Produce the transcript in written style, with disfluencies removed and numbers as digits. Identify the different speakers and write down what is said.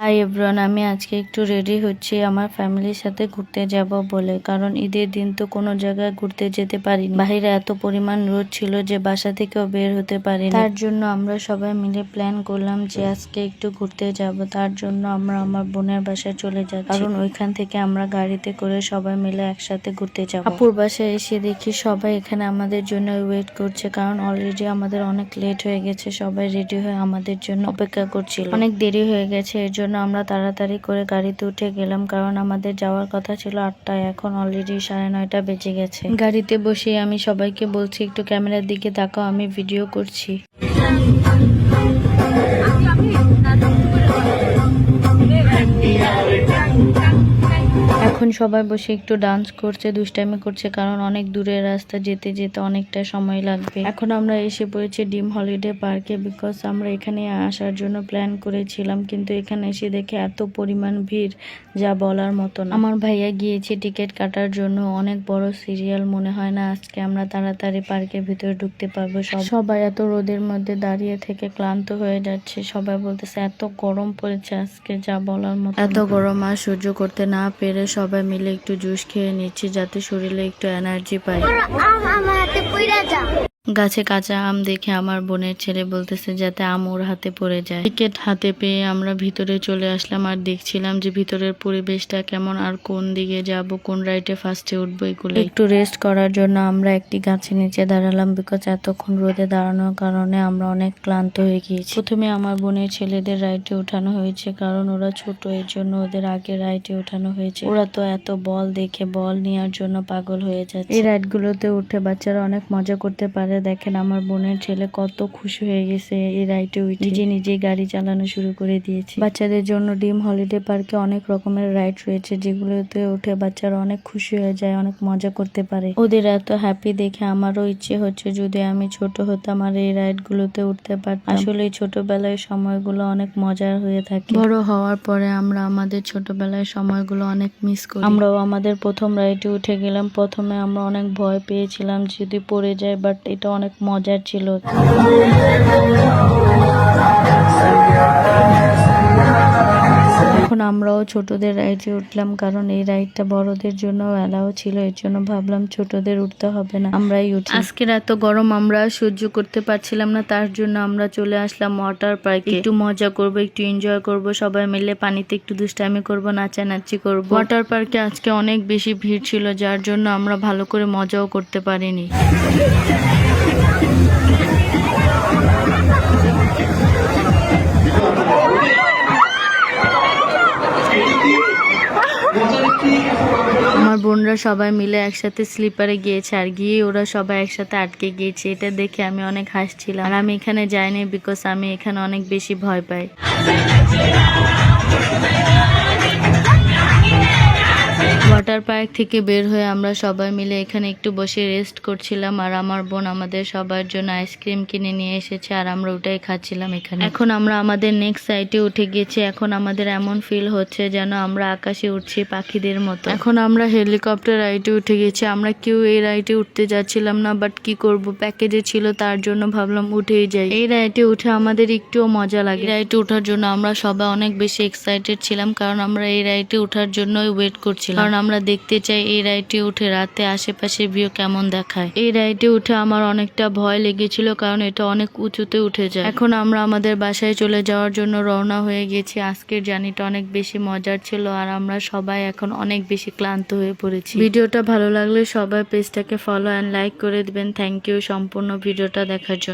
Speaker 1: Hi everyone, আমি আজকে একটু রেডি হচ্ছি আমার ফ্যামিলির সাথে ঘুরতে যাব বলে। কারণ ঈদের দিন তো কোনো জায়গায় ঘুরতে যেতে পারিনি। বাইরে এত পরিমাণ রোদ ছিল যে বাসা থেকেও বের হতে পারিনি। তার জন্য আমরা সবাই মিলে প্ল্যান করলাম যে আজকে একটু ঘুরতে যাব। তার জন্য আমরা আমার বোনের বাসায় চলে যাচ্ছি, কারণ ওইখান থেকে আমরা গাড়িতে করে সবাই মিলে একসাথে ঘুরতে যাব। আপুর বাসায় এসে দেখি সবাই এখানে আমাদের জন্য ওয়েট করছে, কারণ অলরেডি আমাদের অনেক লেট হয়ে গেছে। সবাই রেডি হয়ে আমাদের জন্য অপেক্ষা করছিল। অনেক দেরি হয়ে গেছে, এর জন্য আমরা তাড়াতাড়ি করে গাড়িতে উঠে গেলাম, কারণ আমাদের যাওয়ার কথা ছিল 8টায়, এখন অলরেডি 9:30 বেজে গেছে। গাড়িতে বসে আমি সবাইকে বলছি একটু ক্যামেরার দিকে তাকাও, আমি ভিডিও করছি। এখন সবাই বসে একটু ডান্স করছে, দুষ্টামি করছে, কারণ অনেক দূরের রাস্তা, যেতে যেতে অনেকটা সময় লাগবে। এখন আমরা এসে পড়েছি ড্রিম হলিডে পার্কে, বিকজ আমরা এখানে আসার জন্য প্ল্যান করেছিলাম, কিন্তু এখানে এসে দেখে এত পরিমাণ ভিড় যা বলার মতো না। আমার ভাইয়া গিয়েছে টিকিট কাটার জন্য, অনেক বড় সিরিয়াল, মনে হয় না আজকে আমরা তাড়াতাড়ি পার্কের ভিতরে ঢুকতে পারবো। সবাই এত রোদের মধ্যে দাঁড়িয়ে থেকে ক্লান্ত হয়ে যাচ্ছে। সবাই বলতেছে এত গরম পড়েছে আজকে যা বলার মতো। এত গরম আর সহ্য করতে না পেরে সবাই মিলে একটু জুস খেয়ে নিচ্ছি, যাতে শরীরে একটু এনার্জি পাই। গাছে কাঁচা আম দেখে আমার বোনের ছেলে বলতেছে যাতে আম ওর হাতে পড়ে যায়। টিকিট হাতে পেয়ে আমরা ভিতরে চলে আসলাম আর দেখছিলাম যে ভিতরের পরিবেশটা কেমন, আর কোন দিকে যাব, কোন রাইডে ফার্স্টে উঠবো, এগুলো একটু রেস্ট করার জন্য আমরা একটি গাছের নিচে দাঁড়ালাম, বিকজ এতক্ষণ রোদে দাঁড়ানোর কারণে আমরা অনেক ক্লান্ত হয়ে গিয়েছি। প্রথমে আমার বোনের ছেলেদের রাইডে উঠানো হয়েছে, কারণ ওরা ছোট, এর জন্য ওদের আগে রাইডে উঠানো হয়েছে। ওরা তো এত বল দেখে বল নেওয়ার জন্য পাগল হয়ে যাচ্ছে। এই রাইড গুলোতে উঠে বাচ্চারা অনেক মজা করতে পারে। দেখেন আমার বোনের ছেলে কত খুশি হয়ে গেছে এই রাইডে উঠে, নিজে নিজে গাড়ি চালানো শুরু করে দিয়েছে। বাচ্চাদের জন্য ড্রিম হলিডে পার্কে অনেক রকমের রাইড রয়েছে, যেগুলোতে উঠে বাচ্চারা অনেক খুশি হয়ে যায়, অনেক মজা করতে পারে। ওদের এত হ্যাপি দেখে আমারও ইচ্ছে হচ্ছে যদি আমি ছোট হতাম আর এই রাইড গুলোতে উঠতে পারতাম। আসলে ছোটবেলায় সময়গুলো অনেক মজার হয়ে থাকে। বড় হওয়ার পরে আমরা আমাদের ছোটবেলায় সময়গুলো অনেক মিস করি। আমরাও আমাদের প্রথম রাইডে উঠে গেলাম। প্রথমে আমরা অনেক ভয় পেয়েছিলাম যদি পড়ে যায়, বাট এটা অনেক মজার ছিল। এখন আমরাও ছোটদের রাইডে উঠলাম, কারণ এই রাইডটা বড়দের জন্য অ্যালাও ছিল, এর জন্য ভাবলাম ছোটদের উঠতে হবে না, আমরাই উঠি। আজকের এত গরম আমরা সহ্য করতে পারছিলাম না, তার জন্য আমরা চলে আসলাম ওয়াটার পার্কে। একটু মজা করব, একটু এনজয় করব, সবাই মিলে পানিতে একটু দুষ্টামি করব, নাচানাচি করব। ওয়াটার পার্কে আজকে অনেক বেশি ভিড় ছিল, যার জন্য আমরা ভালো করে মজাও করতে পারিনি। আমার বোনরা সবাই মিলে একসাথে স্লিপারে গিয়েছে, আর গিয়ে ওরা সবাই একসাথে আটকে গিয়েছে। এটা দেখে আমি অনেক হাসছিলাম, আর আমি এখানে যাইনি বিকজ আমি এখানে অনেক বেশি ভয় পাই। ওয়াটার পার্ক থেকে বের হয়ে আমরা সবাই মিলে এখানে একটু বসে রেস্ট করছিলাম, আর আমার বোন আমাদের সবার জন্য আইসক্রিম কিনে নিয়ে এসেছে, আর আমরা ওটাই খাচ্ছিলাম এখানে। এখন আমরা আমাদের নেক্সট সাইটে উঠে গেছি। এখন আমাদের এমন ফিল হচ্ছে যেন আমরা আকাশে উঠছি পাখিদের মতো। এখন আমরা হেলিকপ্টার রাইডে উঠে গেছি। আমরা কেউ এই রাইডে উঠতে যাচ্ছিলাম না, বাট কি করব, প্যাকেজে ছিল, তার জন্য ভাবলাম উঠেই যাই। এই রাইডে উঠে আমাদের একটুও মজা লাগে। রাইডে ওঠার জন্য আমরা সবাই অনেক বেশি এক্সাইটেড ছিলাম, কারণ আমরা এই রাইডে ওঠার জন্য ওয়েট করছিলাম, কারণ আমরা দেখতে চাই এই রাইডে উঠে রাতে আশেপাশে ভিউ কেমন দেখায়। এই রাইডে উঠে আমার অনেকটা ভয় লেগেছিল, কারণ এটা অনেক উঁচুতে উঠে যায়। এখন আমরা আমাদের বাসায় চলে যাওয়ার জন্য রওনা হয়ে গেছি। আজকের জার্নিটা অনেক বেশি মজার ছিল, আর আমরা সবাই এখন অনেক বেশি ক্লান্ত হয়ে পড়েছি। ভিডিওটা ভালো লাগলে সবাই পেজটাকে ফলো অ্যান্ড লাইক করে দিবেন। থ্যাংক ইউ সম্পূর্ণ ভিডিওটা দেখার জন্য।